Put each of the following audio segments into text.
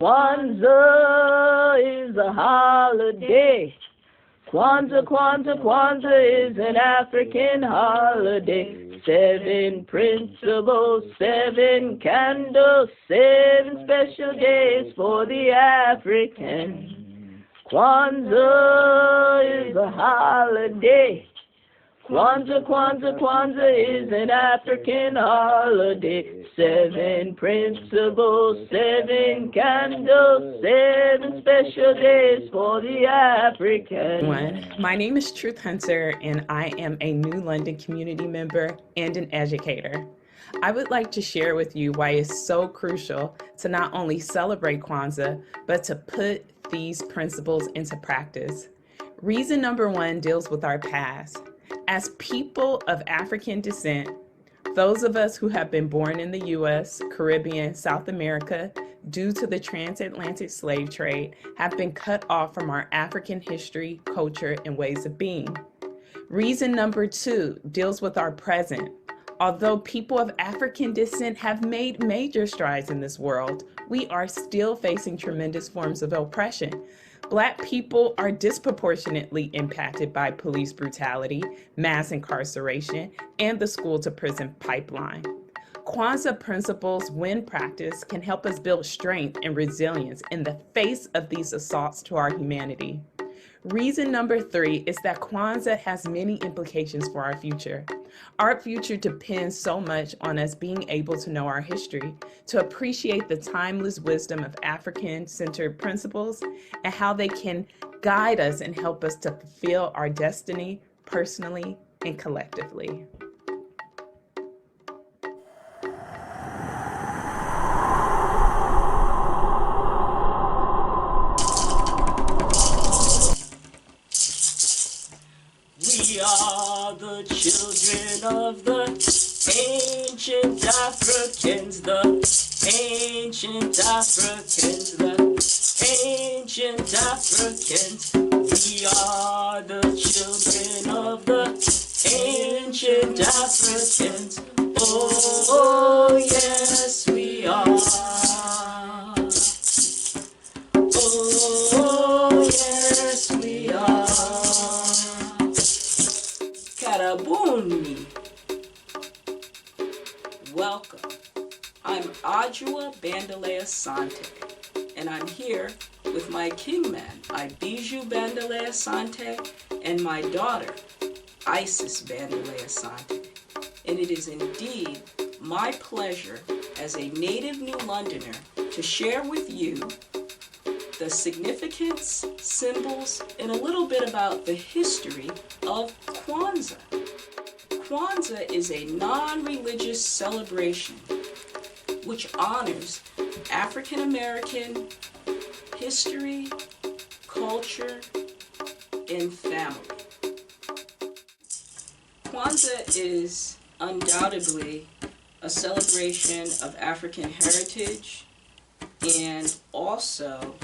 Kwanzaa is a holiday. Kwanzaa, Kwanzaa, Kwanzaa is an African holiday. 7 principles, 7 candles, 7 special days for the African. Kwanzaa is a holiday. Kwanzaa, Kwanzaa, Kwanzaa is an African holiday. 7 principles, 7 candles, 7 special days for the African. My name is Truth Hunter, and I am a New London community member and an educator. I would like to share with you why it's so crucial to not only celebrate Kwanzaa, but to put these principles into practice. Reason number 1 deals with our past. As people of African descent, those of us who have been born in the U.S., Caribbean, South America, due to the transatlantic slave trade, have been cut off from our African history, culture, and ways of being. Reason number 2 deals with our present. Although people of African descent have made major strides in this world, we are still facing tremendous forms of oppression. Black people are disproportionately impacted by police brutality, mass incarceration, and the school-to-prison pipeline. Kwanzaa principles, when practiced, can help us build strength and resilience in the face of these assaults to our humanity. Reason number 3 is that Kwanzaa has many implications for our future. Our future depends so much on us being able to know our history, to appreciate the timeless wisdom of African-centered principles, and how they can guide us and help us to fulfill our destiny personally and collectively. We are the children of the ancient Africans, the ancient Africans, the ancient Africans. We are the children of the ancient Africans. Oh, yes, we are. Oh, yes, we are. Karabuni. Welcome. I'm Ajua Bandalea Sante, and I'm here with my kingman, Ibiju Bandalea Sante, and my daughter, Isis Bandalea Sante. And it is indeed my pleasure as a native New Londoner to share with you the significance, symbols, and a little bit about the history of Kwanzaa. Kwanzaa is a non-religious celebration which honors African American history, culture, and family. Kwanzaa is undoubtedly a celebration of African heritage and also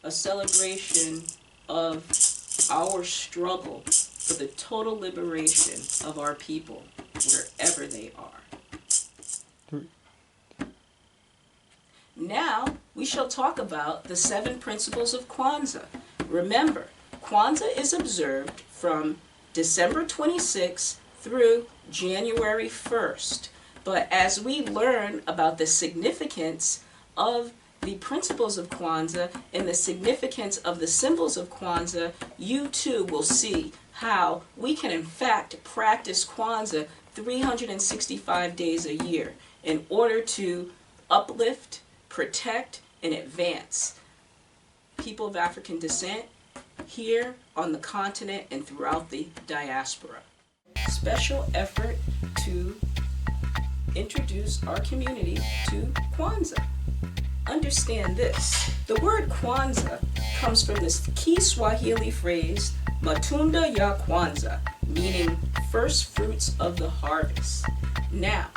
a celebration of our struggle for the total liberation of our people, wherever they are. Now, we shall talk about the 7 principles of Kwanzaa. Remember, Kwanzaa is observed from December 26th through January 1st. But as we learn about the significance of the principles of Kwanzaa and the significance of the symbols of Kwanzaa, you too will see how we can in fact practice Kwanzaa 365 days a year in order to uplift, protect, and advance people of African descent here on the continent and throughout the diaspora. Special effort to introduce our community to Kwanzaa. Understand this. The word Kwanzaa comes from this Kiswahili phrase, Matunda ya Kwanzaa, meaning first fruits of the harvest. Now,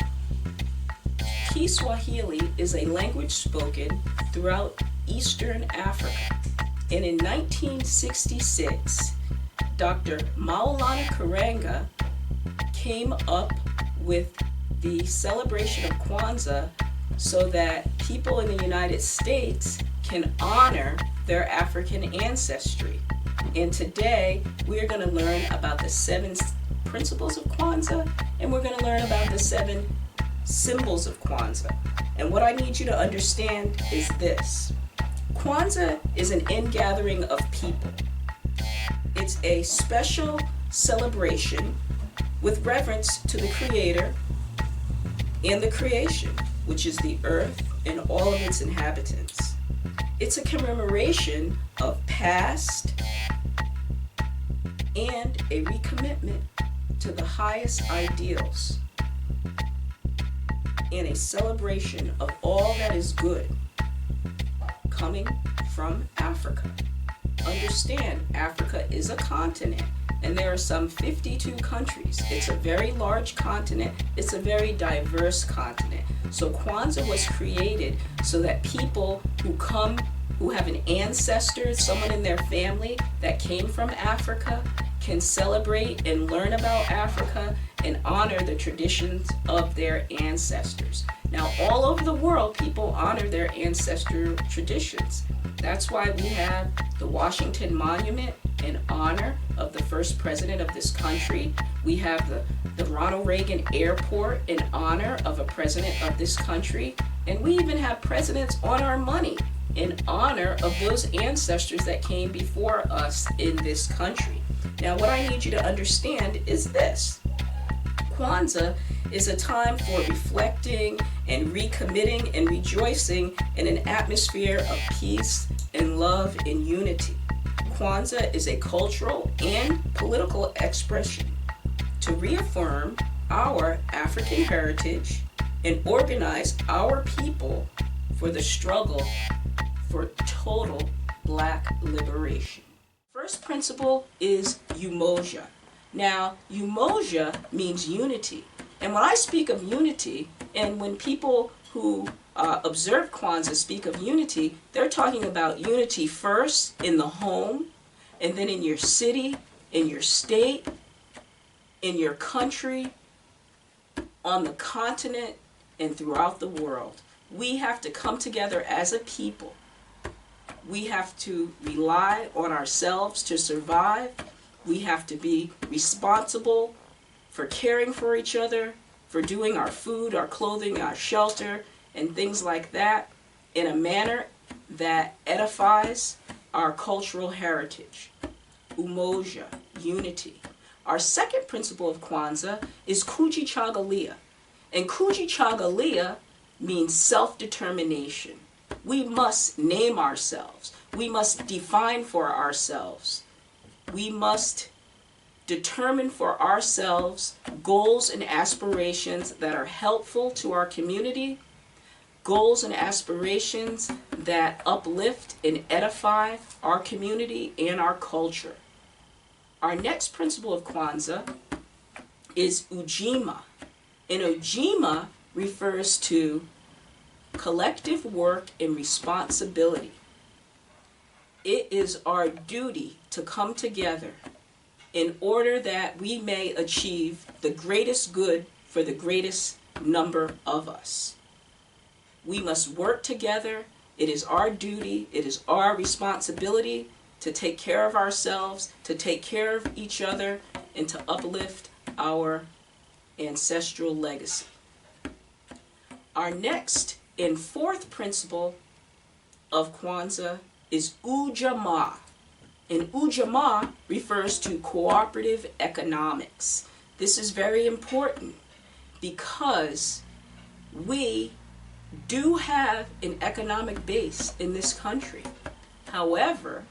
Kiswahili is a language spoken throughout Eastern Africa. And in 1966, Dr. Maulana Karanga came up with the celebration of Kwanzaa, so that people in the United States can honor their African ancestry. And today we're going to learn about the 7 principles of Kwanzaa, and we're going to learn about the 7 symbols of Kwanzaa. And what I need you to understand is this. Kwanzaa is an ingathering of people. It's a special celebration with reverence to the Creator and the creation, which is the earth and all of its inhabitants. It's a commemoration of past and a recommitment to the highest ideals, and a celebration of all that is good coming from Africa. Understand, Africa is a continent, and there are some 52 countries. It's a very large continent. It's a very diverse continent. So Kwanzaa was created so that people who have an ancestor, someone in their family that came from Africa, can celebrate and learn about Africa and honor the traditions of their ancestors. Now, all over the world, people honor their ancestral traditions. That's why we have the Washington Monument in honor of the first president of this country. We have the Ronald Reagan Airport in honor of a president of this country. And we even have presidents on our money in honor of those ancestors that came before us in this country. Now, what I need you to understand is this. Kwanzaa is a time for reflecting and recommitting and rejoicing in an atmosphere of peace and love and unity. Kwanzaa is a cultural and political expression to reaffirm our African heritage and organize our people for the struggle for total Black liberation. First principle is umoja. Now, umoja means unity. And when I speak of unity, and when people who observe Kwanzaa speak of unity, they're talking about unity first in the home, and then in your city, in your state, in your country, on the continent, and throughout the world. We have to come together as a people. We have to rely on ourselves to survive. We have to be responsible for caring for each other, for doing our food, our clothing, our shelter, and things like that in a manner that edifies our cultural heritage. Umoja, unity. Our second principle of Kwanzaa is Kujichagulia. And Kujichagulia means self-determination. We must name ourselves. We must define for ourselves. We must determine for ourselves goals and aspirations that are helpful to our community, goals and aspirations that uplift and edify our community and our culture. Our next principle of Kwanzaa is Ujima. And Ujima refers to collective work and responsibility. It is our duty to come together in order that we may achieve the greatest good for the greatest number of us. We must work together. It is our duty, it is our responsibility to take care of ourselves, to take care of each other, and to uplift our ancestral legacy. Our next and fourth principle of Kwanzaa is Ujamaa. And Ujamaa refers to cooperative economics. This is very important because we do have an economic base in this country. However,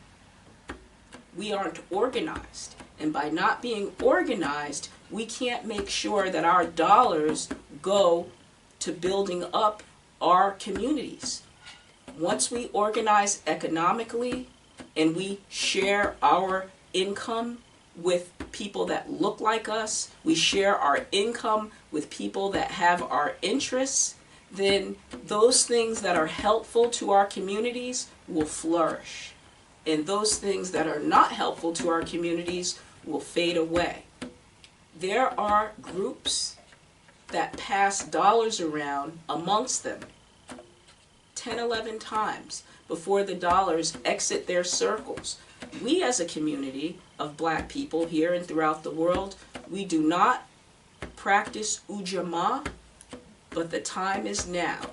we aren't organized. And by not being organized, we can't make sure that our dollars go to building up our communities. Once we organize economically and we share our income with people that look like us, we share our income with people that have our interests, then those things that are helpful to our communities will flourish. And those things that are not helpful to our communities will fade away. There are groups that pass dollars around amongst them, 10, 11 times before the dollars exit their circles. We as a community of black people here and throughout the world, we do not practice ujamaa, but the time is now.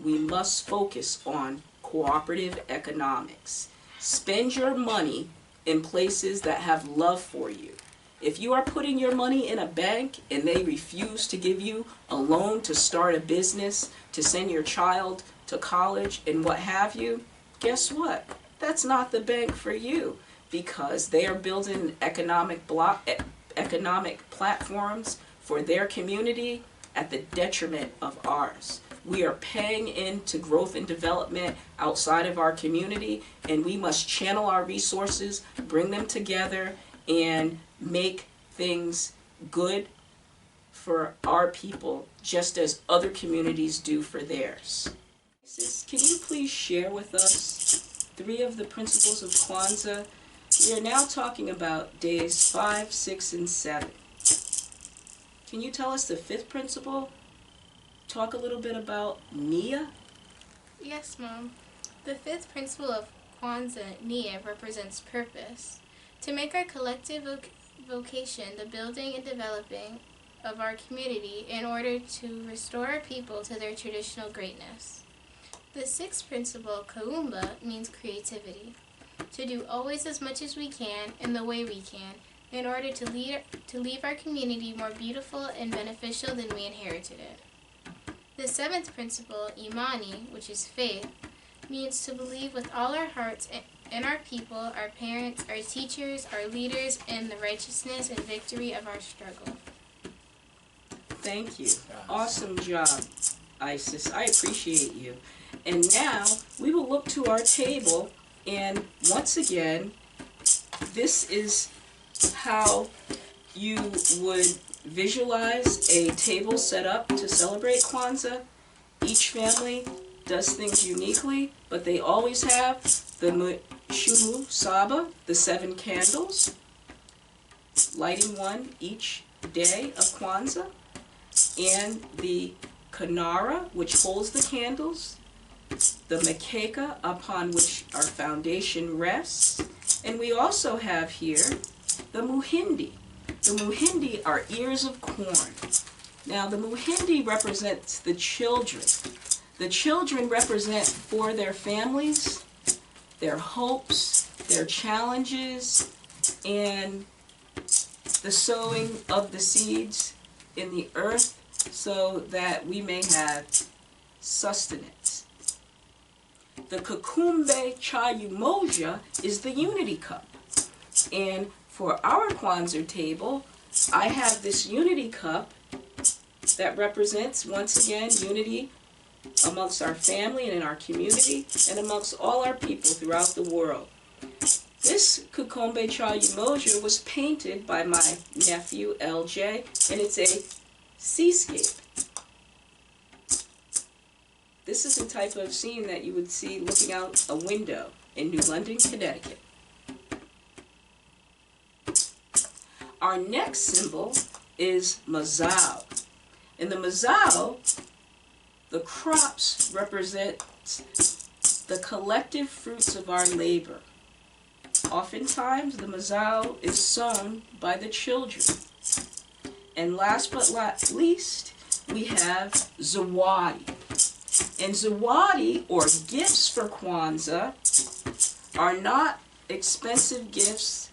We must focus on cooperative economics. Spend your money in places that have love for you. If you are putting your money in a bank and they refuse to give you a loan to start a business, to send your child to college and what have you, guess what? That's not the bank for you, because they are building economic platforms for their community at the detriment of ours. We are paying into growth and development outside of our community, and we must channel our resources, bring them together, and make things good for our people, just as other communities do for theirs. Can you please share with us 3 of the principles of Kwanzaa? We are now talking about days 5, 6, and 7. Can you tell us the 5th principle? Talk a little bit about Nia? Yes, Mom. The 5th principle of Kwanzaa, Nia, represents purpose. To make our collective vocation the building and developing of our community in order to restore our people to their traditional greatness. The 6th principle, Kaumba, means creativity. To do always as much as we can in the way we can in order to leave our community more beautiful and beneficial than we inherited it. The 7th principle, Imani, which is faith, means to believe with all our hearts in our people, our parents, our teachers, our leaders, and the righteousness and victory of our struggle. Thank you. Awesome job, Isis. I appreciate you. And now we will look to our table, and once again, this is how you would visualize a table set up to celebrate Kwanzaa. Each family does things uniquely, but they always have the Mushumu Saba, the 7 candles, lighting one each day of Kwanzaa, and the Kanara, which holds the candles, the Mekeka, upon which our foundation rests, and we also have here the Muhindi. The Muhindi are ears of corn. Now, the Muhindi represents the children. The children represent for their families, their hopes, their challenges, and the sowing of the seeds in the earth so that we may have sustenance. The Kakumbe Chayumoja is the unity cup. And for our Kwanzaa table, I have this unity cup that represents, once again, unity amongst our family and in our community and amongst all our people throughout the world. This Kakombe Chayumoja was painted by my nephew, LJ, and it's a seascape. This is the type of scene that you would see looking out a window in New London, Connecticut. Our next symbol is Mazao. In the Mazao, the crops represent the collective fruits of our labor. Oftentimes, the Mazao is sown by the children. And last but not least, we have Zawadi. And Zawadi, or gifts for Kwanzaa, are not expensive gifts,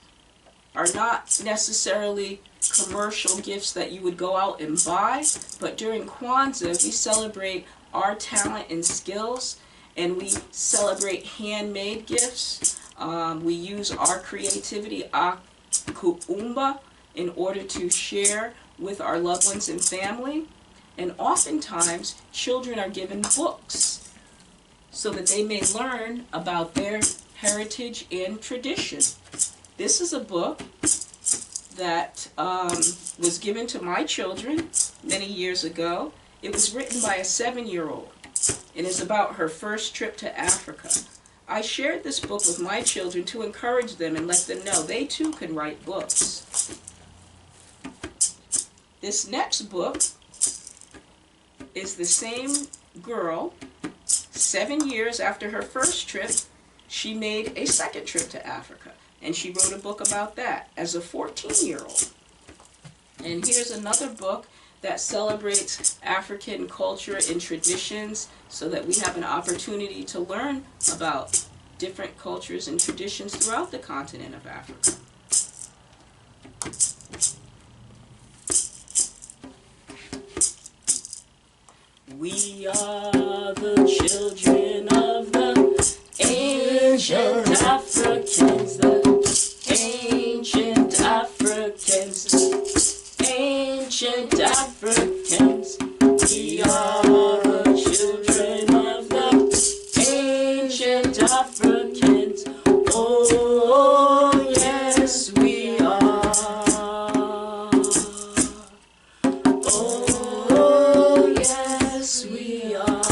are not necessarily commercial gifts that you would go out and buy, but during Kwanzaa, we celebrate our talent and skills, and we celebrate handmade gifts. We use our creativity, kuumba, in order to share with our loved ones and family. And oftentimes, children are given books so that they may learn about their heritage and tradition. This is a book that was given to my children many years ago. It was written by a 7-year-old and is about her first trip to Africa. I shared this book with my children to encourage them and let them know they too can write books. This next book is the same girl 7 years after her first trip, she made a second trip to Africa, and she wrote a book about that as a 14-year-old. And here's another book that celebrates African culture and traditions so that we have an opportunity to learn about different cultures and traditions throughout the continent of Africa. We are the children of the ancient Africans, the ancient Africans, ancient Africans. We are the children of the ancient Africans. Oh, yes, we are. Oh, yes, we are.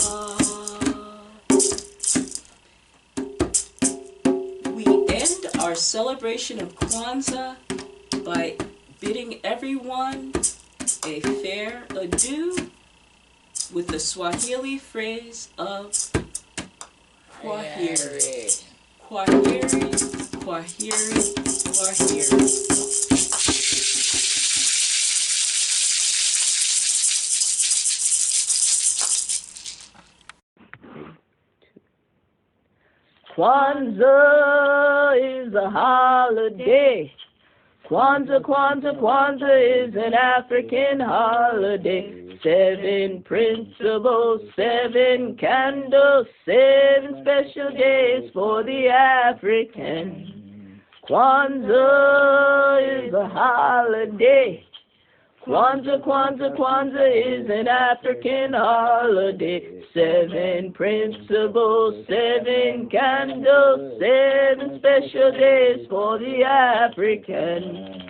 We end our celebration of Kwanzaa by bidding everyone a fair adieu with the Swahili phrase of Kwaheri. Kwaheri, Kwaheri, Kwaheri. Kwanzaa is a holiday. Kwanzaa, Kwanzaa, Kwanzaa is an African holiday. 7 principles, 7 candles, 7 special days for the African. Kwanzaa is a holiday. Kwanzaa, Kwanzaa, Kwanzaa is an African holiday. 7 principles, 7 candles, 7 special days for the African.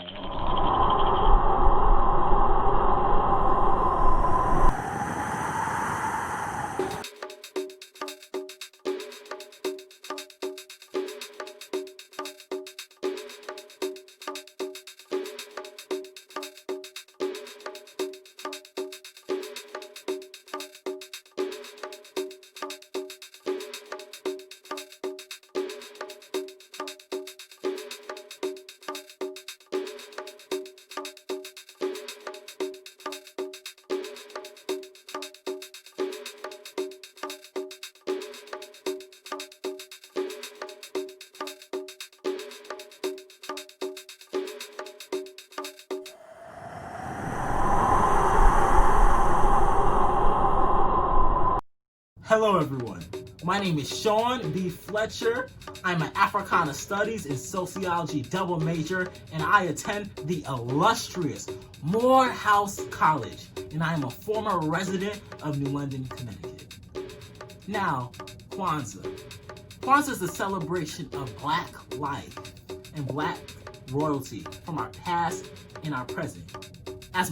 Hello everyone, my name is Sean B. Fletcher. I'm an Africana Studies and Sociology double major, and I attend the illustrious Morehouse College, and I am a former resident of New London, Connecticut. Now, Kwanzaa. Kwanzaa is the celebration of Black life and Black royalty from our past and our present. As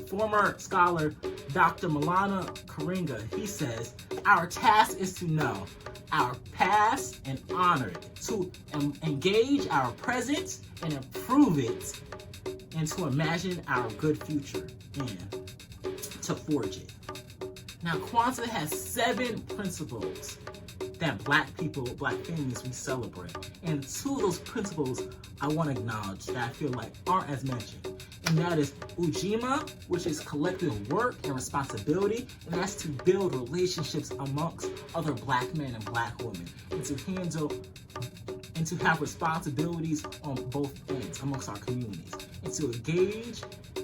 former scholar Dr. Malana Karinga, he says, our task is to know our past and honor it, to engage our present and improve it, and to imagine our good future and to forge it. Now, Kwanzaa has 7 principles that Black people, Black families, we celebrate. And 2 of those principles I want to acknowledge that I feel like aren't as mentioned. And that is Ujima, which is collective work and responsibility, and that's to build relationships amongst other Black men and Black women, and to handle and to have responsibilities on both ends amongst our communities, and to engage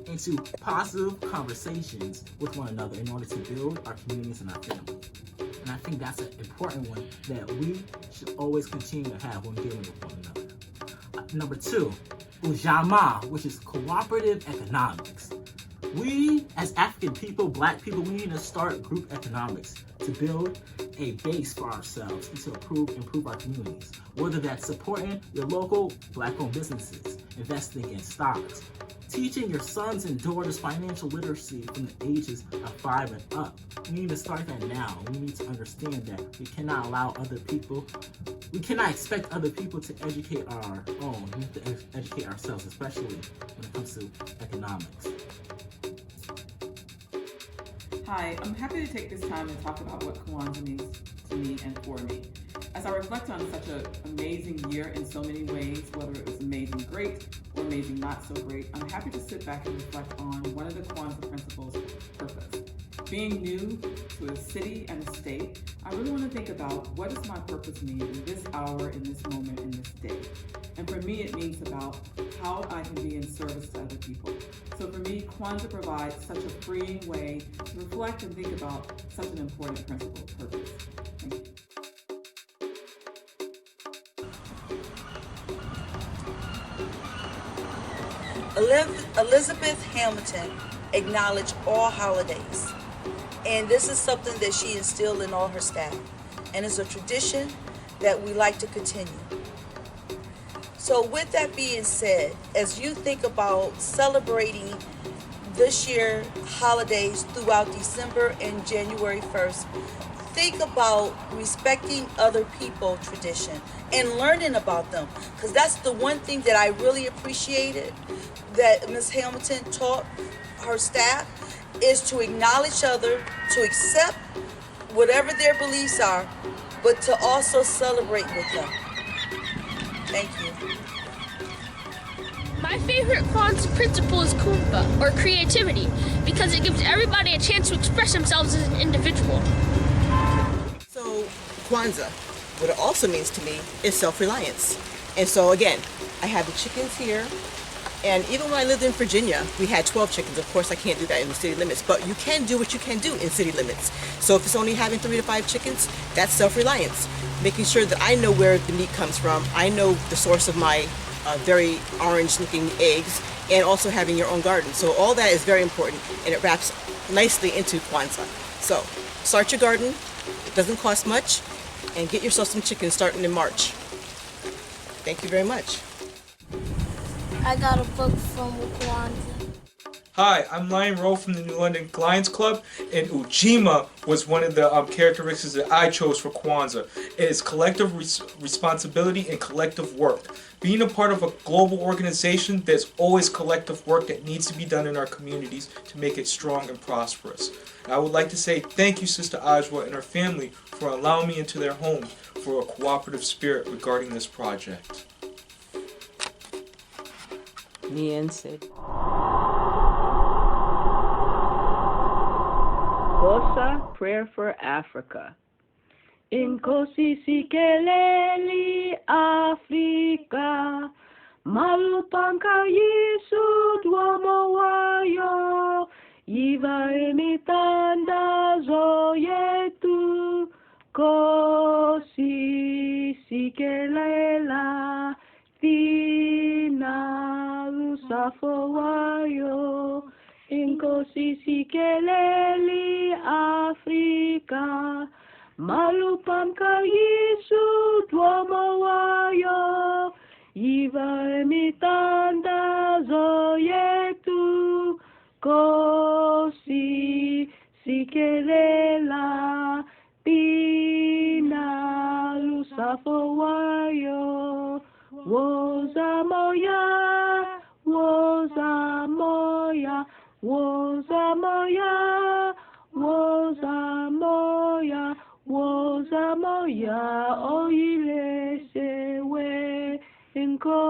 into positive conversations with one another in order to build our communities and our family. And I think that's an important one that we should always continue to have when dealing with one another. Number 2, Ujamaa, which is cooperative economics. We, as African people, Black people, we need to start group economics to build a base for ourselves and to improve our communities. Whether that's supporting your local Black-owned businesses, investing in stocks, teaching your sons and daughters financial literacy from the ages of 5 and up. We need to start that now. We need to understand that we cannot expect other people to educate our own. We need to educate ourselves, especially when it comes to economics. Hi, I'm happy to take this time to talk about what Kwanzaa means to me and for me. As I reflect on such an amazing year in so many ways, whether it was amazing great or amazing not so great, I'm happy to sit back and reflect on one of the Kwanzaa principles, purpose. Being new to a city and a state, I really want to think about what does my purpose mean in this hour, in this moment, in this day. And for me, it means about how I can be in service to other people. So for me, Kwanzaa provides such a freeing way to reflect and think about such an important principle, purpose. Thank you. Elizabeth Hamilton acknowledged all holidays, and this is something that she instilled in all her staff, and it's a tradition that we like to continue. So with that being said, as you think about celebrating this year holidays throughout December and January 1st, think about respecting other people's tradition and learning about them, because that's the one thing that I really appreciated that Ms. Hamilton taught her staff, is to acknowledge others, to accept whatever their beliefs are, but to also celebrate with them. Thank you. My favorite Kwanzaa principle is Kumba, or creativity, because it gives everybody a chance to express themselves as an individual. So Kwanzaa, what it also means to me is self-reliance. And so again, I have the chickens here, and even when I lived in Virginia, we had 12 chickens. Of course, I can't do that in the city limits, but you can do what you can do in city limits. So if it's only having 3 to 5 chickens, that's self-reliance. Making sure that I know where the meat comes from, I know the source of my very orange-looking eggs, and also having your own garden. So all that is very important, and it wraps nicely into Kwanzaa. So start your garden, it doesn't cost much, and get yourself some chickens starting in March. Thank you very much. I got a book from Kwanzaa. Hi, I'm Lion Rowe from the New London Lions Club, and Ujima was one of the characteristics that I chose for Kwanzaa. It is collective responsibility and collective work. Being a part of a global organization, there's always collective work that needs to be done in our communities to make it strong and prosperous. And I would like to say thank you, Sister Ajwa and her family, for allowing me into their home for a cooperative spirit regarding this project. Kosa, prayer for Africa. Inkosi sikeleli Afrika, malupanka Yesu duomo wayo, iva emitandazo yetu, kosi sikelela, tina lusafo wayo, inkosi sikeleli Afrika, malupamka Yesu duomo wayo, iva emitandazo yetu, kosi sikelela, pina lusafo wayo, woza moya, woza moya, woza moya, woza moya, woza moya, oile sewe, inko